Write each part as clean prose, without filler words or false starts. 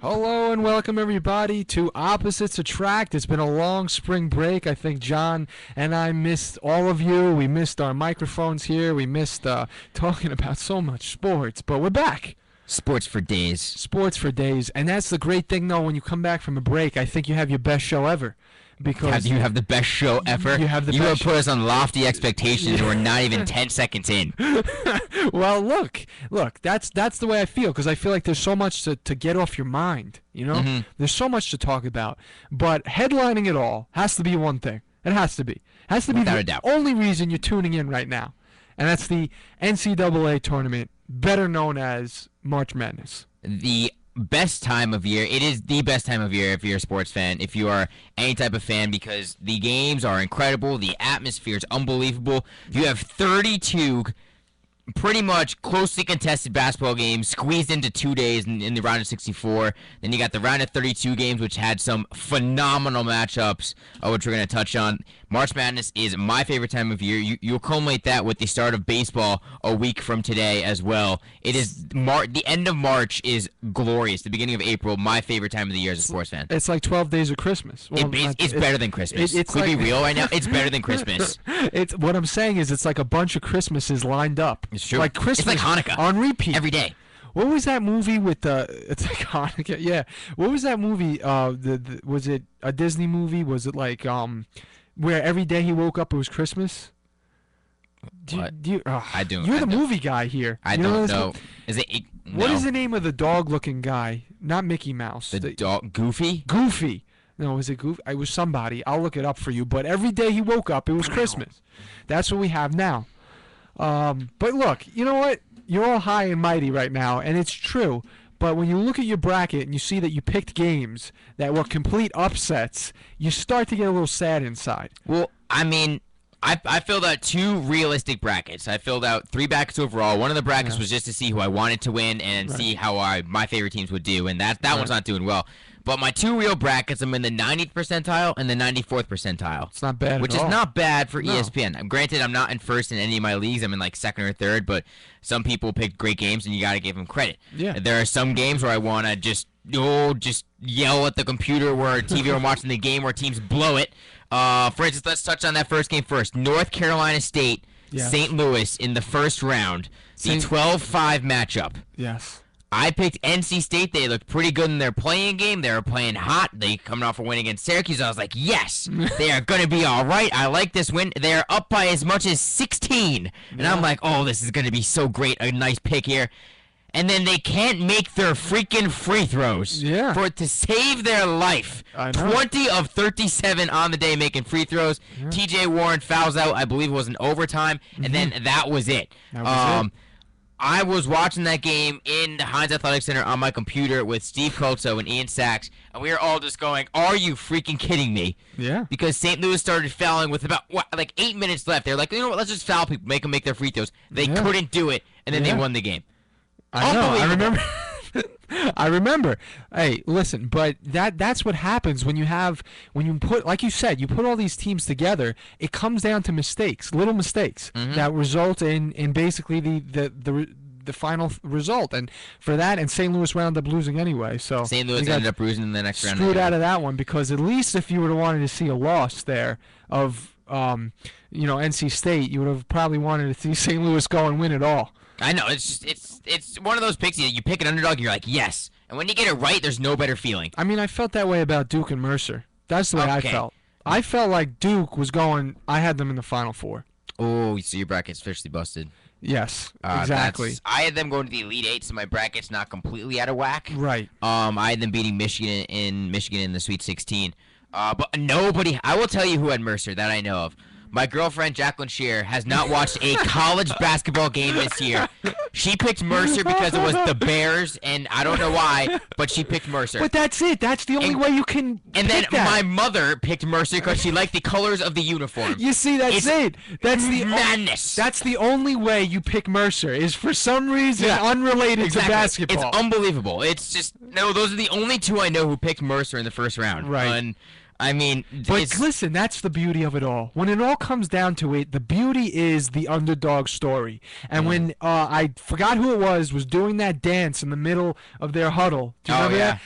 Hello and welcome everybody to Opposites Attract. It's been a long spring break. I think John and I missed all of you. We missed our microphones here. We missed talking about so much sports, but we're back. Sports for days. Sports for days. And that's the great thing, though, when you come back from a break, I think you have your best show ever. Because you have the best show ever. You have put us on lofty expectations. We're not even 10 seconds in. Well, look, that's the way I feel, because I feel like there's so much to get off your mind, you know? Mm-hmm. There's so much to talk about. But headlining it all has to be one thing. It has to be. It has to be Without the a doubt. only reason you're tuning in right now. And that's the NCAA Tournament, better known as March Madness. The best time of year. It is the best time of year if you're a sports fan, if you are any type of fan, because the games are incredible. The atmosphere is unbelievable. You have 32 pretty much closely contested basketball games squeezed into 2 days in the round of 64. Then you got the round of 32 games, which had some phenomenal matchups, which we're going to touch on. March Madness is my favorite time of year. You'll culminate that with the start of baseball a week from today as well. It is the end of March is glorious. The beginning of April, my favorite time of the year as a sports fan. It's like 12 days of Christmas. Well, it's better than Christmas. Could we be real right now? It's better than Christmas. What I'm saying is it's like a bunch of Christmases lined up. It's true. Like Christmas. It's like Hanukkah. On repeat. Every day. What was that movie with it's like Hanukkah? Yeah. What was that movie? Was it a Disney movie? Was it like where every day he woke up it was Christmas? I do. You're the movie guy here. I don't know. Is it? No. What is the name of the dog-looking guy? Not Mickey Mouse. The dog, Goofy. Goofy. No, was it Goofy? It was somebody. I'll look it up for you. But every day he woke up, it was Christmas. That's what we have now. But look, you know what? You're all high and mighty right now, and it's true. But when you look at your bracket and you see that you picked games that were complete upsets, you start to get a little sad inside. Well, I mean, I filled out 2 realistic brackets. I filled out 3 brackets overall. One of the brackets was just to see who I wanted to win and see how my favorite teams would do, and that one's not doing well. But my 2 real brackets, I'm in the 90th percentile and the 94th percentile. It's not bad Which at is all. not bad for ESPN. Granted, I'm not in first in any of my leagues. I'm in like second or third, but some people pick great games, and you got to give them credit. Yeah. There are some games where I want to just yell at the computer or TV or watching the game where teams blow it. For instance, let's touch on that first game first. North Carolina State, St. Louis in the first round. The 12-5 matchup. Yes. I picked NC State. They looked pretty good in their playing game. They were playing hot. They coming off a win against Syracuse. I was like, yes, they are going to be all right. I like this win. They are up by as much as 16. And I'm like, oh, this is going to be so great. A nice pick here. And then they can't make their freaking free throws for it to save their life. 20 of 37 on the day making free throws. TJ Warren fouls out. I believe it was in overtime. And then that was it. I was watching that game in the Heinz Athletic Center on my computer with Steve Kozo and Ian Sachs, and we were all just going, are you freaking kidding me? Yeah. Because St. Louis started fouling with about, 8 minutes left. They're like, you know what, let's just foul people, make them make their free throws. They couldn't do it, and then they won the game. I know. I remember. I remember. Hey, listen, but that's what happens when you put, like you said, you put all these teams together. It comes down to mistakes, little mistakes that result in basically the final result. And for that, and St. Louis wound up losing anyway. So St. Louis ended up losing in the next round. Screwed out of that one, because at least if you would have wanted to see a loss there of NC State, you would have probably wanted to see St. Louis go and win it all. I know, it's one of those picks that you pick an underdog and you're like, yes. And when you get it right, there's no better feeling. I mean, I felt that way about Duke and Mercer. That's the way I felt. I felt like Duke was going, I had them in the Final Four. Oh, so your bracket's officially busted. Yes, exactly. I had them going to the Elite Eight, so my bracket's not completely out of whack. Right. I had them beating Michigan in the Sweet 16. But nobody, I will tell you who had Mercer that I know of. My girlfriend, Jacqueline Shear, has not watched a college basketball game this year. She picked Mercer because it was the Bears, and I don't know why, but she picked Mercer. But that's it. That's the only way you can And then pick that. my mother picked Mercer because she liked the colors of the uniform. You see, that's it. That's the madness. That's the only way you pick Mercer, is for some reason unrelated to basketball. It's unbelievable. It's just, no, those are the only 2 I know who picked Mercer in the first round. Right. I mean, but listen, that's the beauty of it all. When it all comes down to it, the beauty is the underdog story. And when I forgot who it was doing that dance in the middle of their huddle. Do you remember that?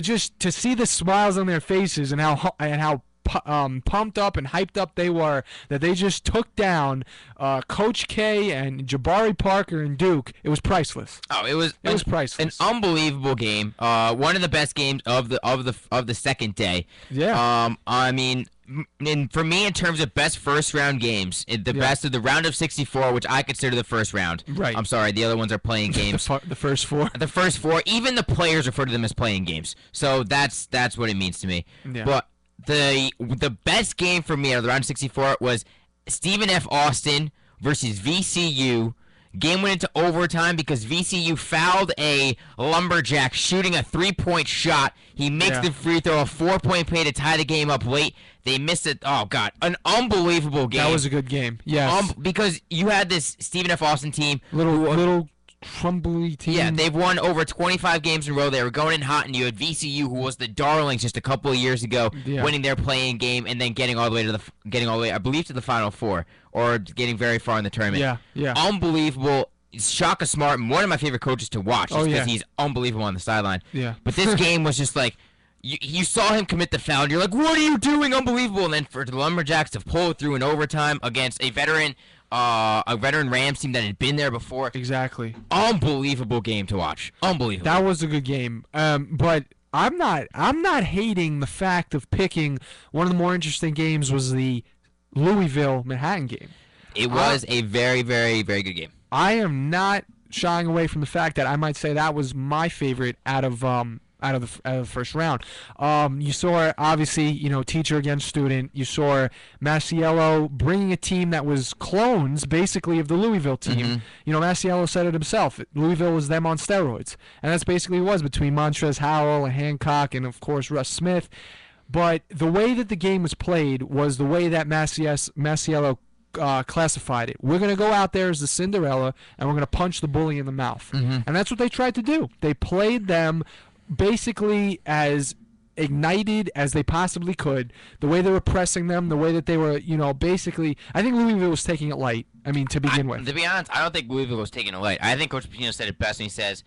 to see the smiles on their faces and how pumped up and hyped up they were that they just took down Coach K and Jabari Parker and Duke. It was priceless. Oh, it was priceless. An unbelievable game. One of the best games of the second day. Yeah. I mean, for me, in terms of best first round games, best of the round of 64, which I consider the first round. Right. I'm sorry, the other ones are playing games. the first four. The first four, even the players refer to them as playing games. So that's what it means to me. Yeah. But the best game for me out of the round of 64 was Stephen F. Austin versus VCU. Game went into overtime because VCU fouled a lumberjack shooting a 3-point shot. He makes the free throw, a 4-point play to tie the game up late. They missed it. Oh, God. An unbelievable game. That was a good game. Yes. Because you had this Stephen F. Austin team. Little crumbly team. Yeah, they've won over 25 games in a row. They were going in hot, and you had VCU, who was the darlings just a couple of years ago, winning their playing game and then getting all the way I believe, to the Final Four, or getting very far in the tournament. Yeah. Unbelievable. Shaka Smart, one of my favorite coaches to watch, just because he's unbelievable on the sideline. Yeah. But this game was just like, you saw him commit the foul, and you're like, what are you doing? Unbelievable. And then for the Lumberjacks to pull it through in overtime against a veteran Rams team that had been there before. Exactly. Unbelievable game to watch. Unbelievable. That was a good game. But I'm not hating the fact of picking one of the more interesting games was the Louisville Manhattan game. It was a very, very, very good game. I am not shying away from the fact that I might say that was my favorite out of the first round. You saw, obviously, teacher against student. You saw Masiello bringing a team that was clones, basically, of the Louisville team. Mm-hmm. Masiello said it himself. Louisville was them on steroids. And that's basically what it was between Montrezl Harrell and Hancock and, of course, Russ Smith. But the way that the game was played was the way that Masiello classified it. We're going to go out there as the Cinderella, and we're going to punch the bully in the mouth. Mm-hmm. And that's what they tried to do. They played them basically as ignited as they possibly could. The way they were pressing them, the way that they were, basically, I think Louisville was taking it light. I mean, to begin with. To be honest, I don't think Louisville was taking it light. I think Coach Pitino said it best when he says,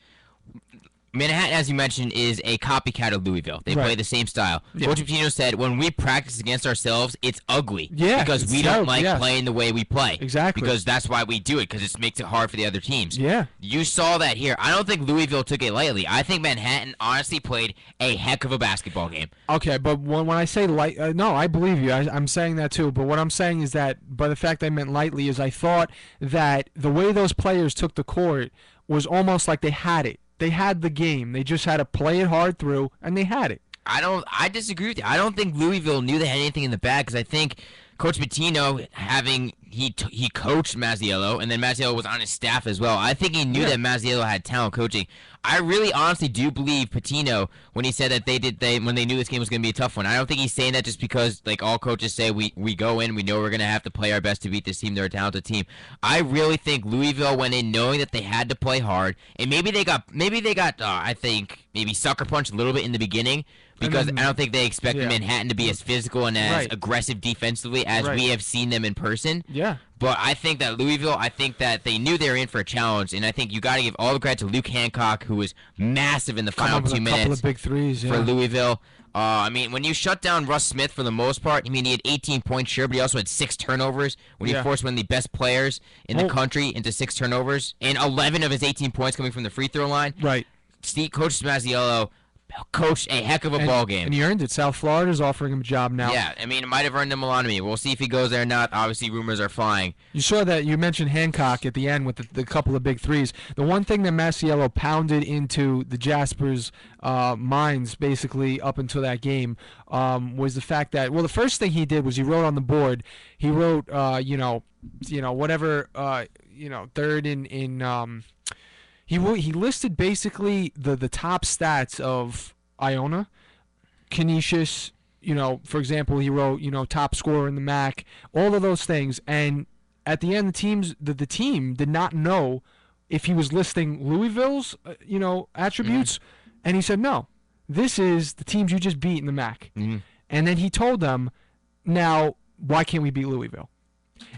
Manhattan, as you mentioned, is a copycat of Louisville. They play the same style. Yeah. Coach Pitino said, when we practice against ourselves, it's ugly. Yeah, because we don't like playing the way we play. Exactly. Because that's why we do it, because it makes it hard for the other teams. Yeah. You saw that here. I don't think Louisville took it lightly. I think Manhattan honestly played a heck of a basketball game. Okay, but when I say light, no, I believe you. I'm saying that too. But what I'm saying is that, by the fact I meant lightly, is I thought that the way those players took the court was almost like they had it. They had the game. They just had to play it hard through, and they had it. I disagree with you. I don't think Louisville knew they had anything in the bag, because I think Coach Pitino, he coached Masiello, and then Masiello was on his staff as well. I think he knew that Masiello had talent coaching. I really honestly do believe Pitino when he said that when they knew this game was going to be a tough one. I don't think he's saying that just because, like all coaches say, we go in, we know we're going to have to play our best to beat this team. They're a talented team. I really think Louisville went in knowing that they had to play hard, and maybe they got I think maybe sucker punched a little bit in the beginning, because I don't think they expected Manhattan to be as physical and as aggressive defensively as we have seen them in person. Yeah. But I think that Louisville, they knew they were in for a challenge, and I think you got to give all the credit to Luke Hancock, who was massive in the final 2 minutes. A couple of big threes for Louisville. I mean, when you shut down Russ Smith for the most part, he had 18 points, sure, but he also had 6 turnovers. When you forced one of the best players in the country into 6 turnovers, and 11 of his 18 points coming from the free throw line. Right. Coach Masiello coached a heck of a ball game. And he earned it. South Florida's offering him a job now. Yeah, I mean, it might have earned him a lot of me. We'll see if he goes there or not. Obviously, rumors are flying. You saw that you mentioned Hancock at the end with the couple of big threes. The one thing that Masiello pounded into the Jaspers' minds, basically, up until that game, was the fact that, the first thing he did was he wrote on the board, he wrote, whatever, third in he listed basically the top stats of Iona, Canisius. For example, he wrote top scorer in the MAC, all of those things. And at the end, the team did not know if he was listing Louisville's attributes, and he said no, this is the teams you just beat in the MAC. And then he told them, now why can't we beat Louisville?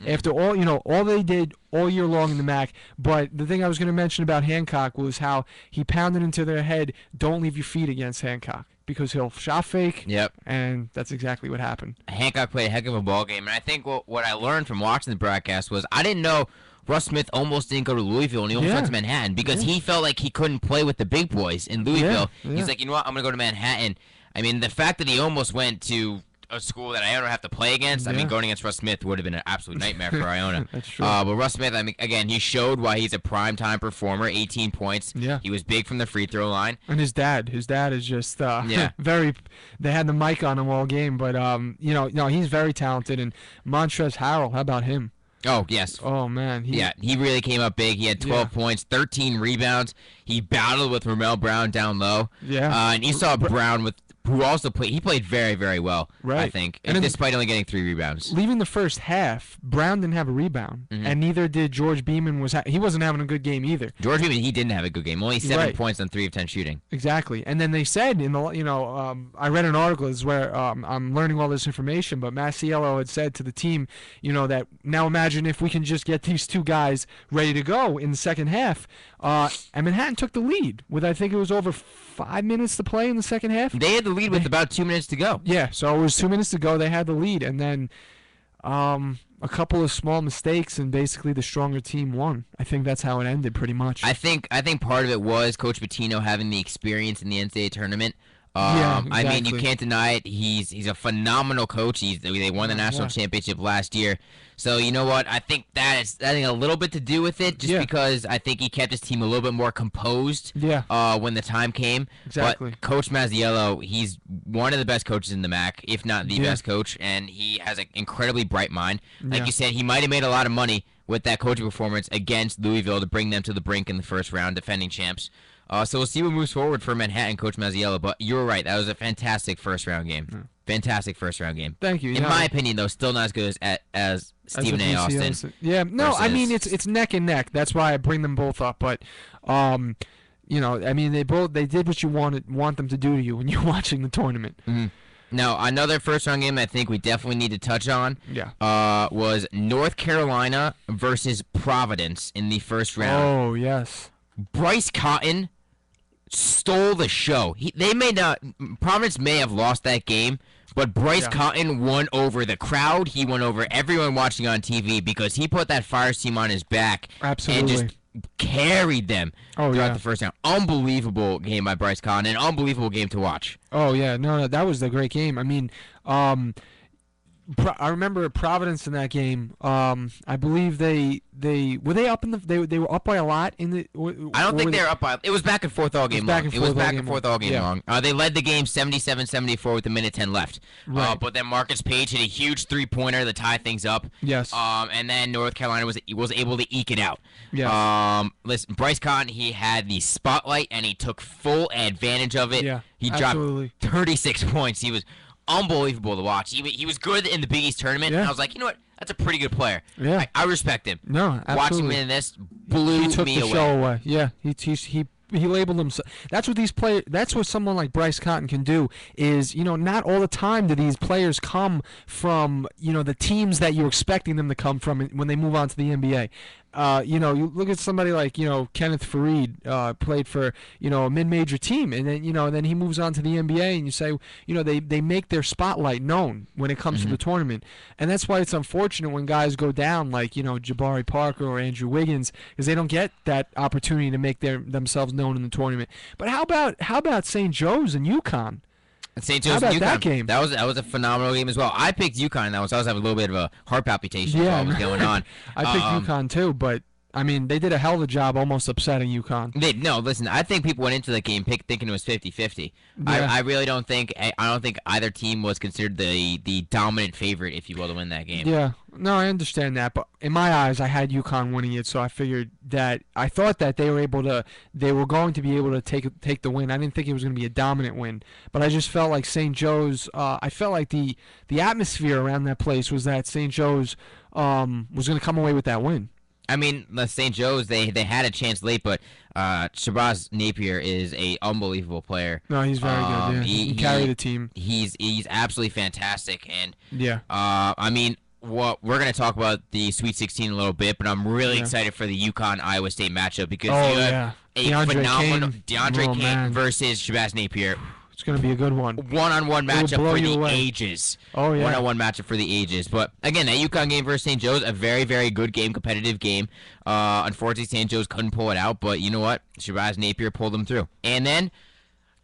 After all they did all year long in the MAC. But the thing I was going to mention about Hancock was how he pounded into their head, don't leave your feet against Hancock. because he'll shot fake. Yep. And that's exactly what happened. Hancock played a heck of a ball game, and I think what I learned from watching the broadcast was I didn't know Russ Smith almost didn't go to Louisville, and he almost went to Manhattan because he felt like he couldn't play with the big boys in Louisville. He's like, you know what, I'm going to go to Manhattan. I mean, the fact that he almost went to a school that Iona have to play against, I mean, going against Russ Smith would have been an absolute nightmare for Iona. That's true. But Russ Smith, I mean, again, he showed why he's a primetime performer, 18 points. Yeah. He was big from the free throw line. And his dad is just very. They had the mic on him all game, but he's very talented. And Montrezl Harrell, how about him? Oh, yes. Oh, man. He really came up big. He had 12 points, 13 rebounds. He battled with Ramel Brown down low. Yeah. And you saw Brown who also played. He played very, very well, right. I think, and despite only getting 3 rebounds. Leaving the first half, Brown didn't have a rebound, and neither did George Beeman. He wasn't having a good game either. George Beeman, he didn't have a good game. Only 7 points on 3 of 10 shooting. Exactly. And then they said I read an article. This is where I'm learning all this information. But Masiello had said to the team, that now imagine if we can just get these 2 guys ready to go in the second half. And Manhattan took the lead with, I think it was over 5 minutes to play in the second half. They had the lead with about 2 minutes to go. Yeah, so it was 2 minutes to go. They had the lead, and then a couple of small mistakes, and basically the stronger team won. I think that's how it ended, pretty much. I think part of it was Coach Pitino having the experience in the NCAA tournament. Exactly. I mean, you can't deny it. He's a phenomenal coach. They won the national championship last year. So you know what? I think that has a little bit to do with it, just because I think he kept his team a little bit more composed. When the time came. Exactly. But Coach Masiello, he's one of the best coaches in the MAC, if not the best coach, and he has an incredibly bright mind. Like you said, he might have made a lot of money with that coaching performance against Louisville to bring them to the brink in the first round, defending champs. So we'll see what moves forward for Manhattan, Coach Masiello. But you're right. That was a fantastic first-round game. Fantastic first-round game. Thank you. In my opinion, though, still not as good as Stephen A. Austin. Yeah, no, I mean, it's neck and neck. That's why I bring them both up. But, I mean, they did what you want them to do to you when you're watching the tournament. Mm-hmm. Now, another first-round game I think we definitely need to touch on was North Carolina versus Providence in the first round. Oh, yes. Bryce Cotton stole the show. Providence may have lost that game, but Bryce Cotton won over the crowd. He won over everyone watching on TV because he put that Fires team on his back. Absolutely. And just carried them throughout the first round. Unbelievable game by Bryce Cotton. An unbelievable game to watch. Oh, yeah. No, that was a great game. I mean, I remember Providence in that game. I believe they were up in they were up by a lot in the. I don't think they were up by. It was back and forth all game long. It was back and forth all game long. They led the game 77-74 with a minute 10 left. Right. But then Marcus Page hit a huge 3-pointer to tie things up. Yes. And then North Carolina was able to eke it out. Yes. Listen, Bryce Cotton, he had the spotlight and he took full advantage of it. Yeah. He absolutely. dropped 36 points. He was unbelievable to watch. He was good in the Big East tournament. And I was like, you know what? That's a pretty good player. Yeah. I respect him. No, absolutely. Watching him in this blew he took me the away. show away. Yeah, he labeled himself. That's what these players. That's what someone like Bryce Cotton can do. Is not all the time do these players come from the teams that you're expecting them to come from when they move on to the NBA. You look at somebody like Kenneth Fareed played for a mid-major team, and then he moves on to the NBA, and you say they make their spotlight known when it comes to the tournament, and that's why it's unfortunate when guys go down like Jabari Parker or Andrew Wiggins, because they don't get that opportunity to make themselves known in the tournament. But how about St. Joe's and UConn? St. Joe's How about UConn. that game? That was a phenomenal game as well. I picked UConn in that one, so I was having a little bit of a heart palpitation while it was going on. I picked UConn too, but I mean, they did a hell of a job almost upsetting UConn. Listen, I think people went into the game thinking it was 50-50. Yeah. I really don't think either team was considered the dominant favorite, if you will, to win that game. Yeah. No, I understand that, but in my eyes, I had UConn winning it, so I figured that I thought that they were going to be able to take the win. I didn't think it was going to be a dominant win, but I just felt like St. Joe's. I felt like the atmosphere around that place was that St. Joe's was going to come away with that win. I mean, the St. Joe's, they had a chance late, but Shabazz Napier is a unbelievable player. No, he's very good. Yeah. He carried the team. He's absolutely fantastic, and I mean, we're going to talk about the Sweet 16 a little bit, but I'm really excited for the UConn-Iowa State matchup because you have a phenomenal DeAndre Kane versus Shabazz Napier. It's going to be a good one. One-on-one matchup for the ages. Oh, yeah. One-on-one matchup for the ages. But, again, that UConn game versus St. Joe's, a very, very good game, competitive game. Unfortunately, St. Joe's couldn't pull it out, but you know what? Shabazz Napier pulled them through. And then,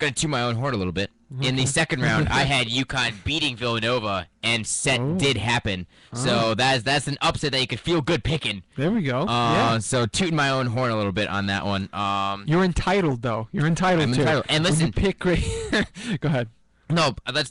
going to toot my own horn a little bit. In the second round, I had UConn beating Villanova, and did happen. So that's an upset that you could feel good picking. There we go. Yeah. So tooting my own horn a little bit on that one. You're entitled, though. You're entitled I'm to. entitled. And listen, pick great. Go ahead. No, let's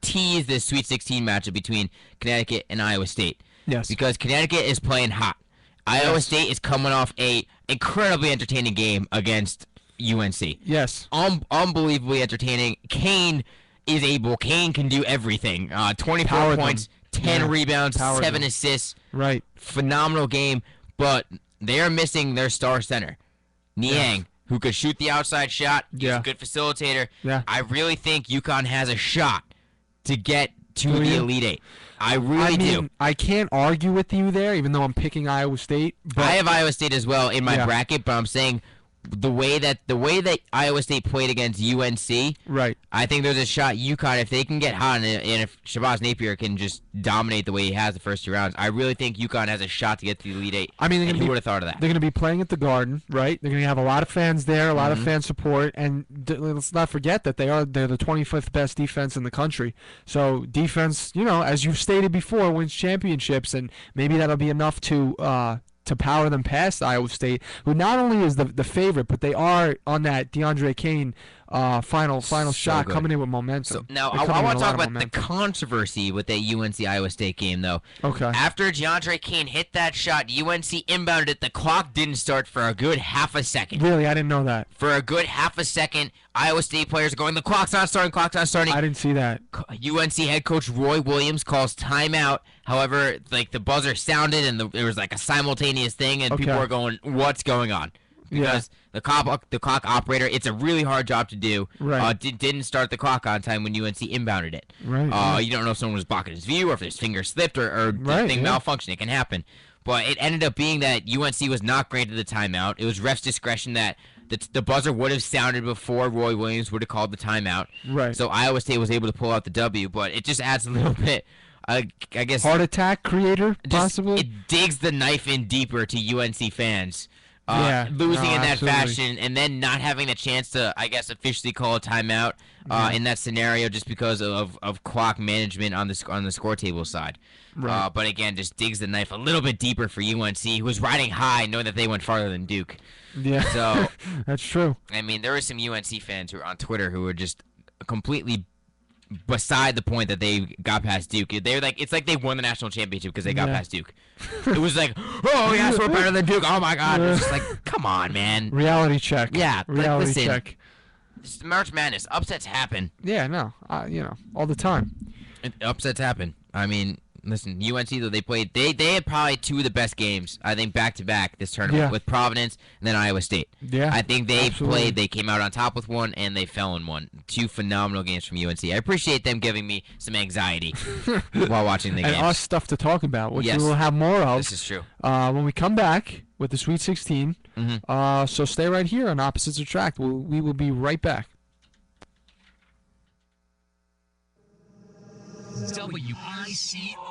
tease this Sweet 16 matchup between Connecticut and Iowa State. Yes. Because Connecticut is playing hot. Iowa State is coming off a incredibly entertaining game against UNC. Yes. Unbelievably entertaining. Kane can do everything. 24 Power points, 10 rebounds, Power 7 them. assists. Right. Phenomenal game, but they are missing their star center, Niang, who could shoot the outside shot. He's a good facilitator. Yeah. I really think UConn has a shot to get to the Elite Eight. I really do. I can't argue with you there, even though I'm picking Iowa State. But I have Iowa State as well in my bracket, but I'm saying the way that Iowa State played against UNC, right? I think there's a shot UConn, if they can get hot and if Shabazz Napier can just dominate the way he has the first 2 rounds, I really think UConn has a shot to get to the Elite Eight. I mean, who would have thought of that? They're going to be playing at the Garden, right? They're going to have a lot of fans there, a lot of fan support, and let's not forget that they're the 25th best defense in the country. So defense, as you've stated before, wins championships, and maybe that'll be enough to power them past Iowa State, who not only is the favorite, but they are on that DeAndre Kane final shot good. Coming in with momentum. So now I want to talk about the controversy with that UNC Iowa State game, though. Okay. After DeAndre Kane hit that shot, UNC inbounded it. The clock didn't start for a good half a second. Really, I didn't know that. For a good half a second, Iowa State players are going, the clock's not starting, I didn't see that. UNC head coach Roy Williams calls timeout. However, the buzzer sounded, and there was a simultaneous thing, and people were going, "What's going on?" Because the clock operator, it's a really hard job to do. Right. Didn't start the clock on time when UNC inbounded it. Right. You don't know if someone was blocking his view, or if his finger slipped, or the thing malfunctioned. It can happen. But it ended up being that UNC was not granted the timeout. It was ref's discretion that the buzzer would have sounded before Roy Williams would have called the timeout. Right. So Iowa State was able to pull out the W, but it just adds a little bit. I guess heart attack creator, possibly. It digs the knife in deeper to UNC fans. Losing in that absolutely. fashion, and then not having the chance to, I guess, officially call a timeout in that scenario, just because of clock management on the score table side. Right. But again, just digs the knife a little bit deeper for UNC, who was riding high, knowing that they went farther than Duke. Yeah. So that's true. I mean, there were some UNC fans who were on Twitter who were just completely beside the point that they got past Duke. They're like, it's like they won the national championship because they got past Duke. It was like, oh yes, we're better than Duke. Oh my God! It's just like, come on, man. Reality check. Yeah, reality listen, check. It's March Madness. Upsets happen. Yeah, no, all the time. Upsets happen. I mean, listen, UNC though they had probably 2 of the best games, I think, back to back this tournament with Providence and then Iowa State. Yeah, I think they played. They came out on top with one and they fell in one. 2 phenomenal games from UNC. I appreciate them giving me some anxiety while watching the games. And us stuff to talk about, which we will have more of. This is true. When we come back with the Sweet 16. Mm-hmm. So stay right here on Opposites Attract. We will be right back. WICR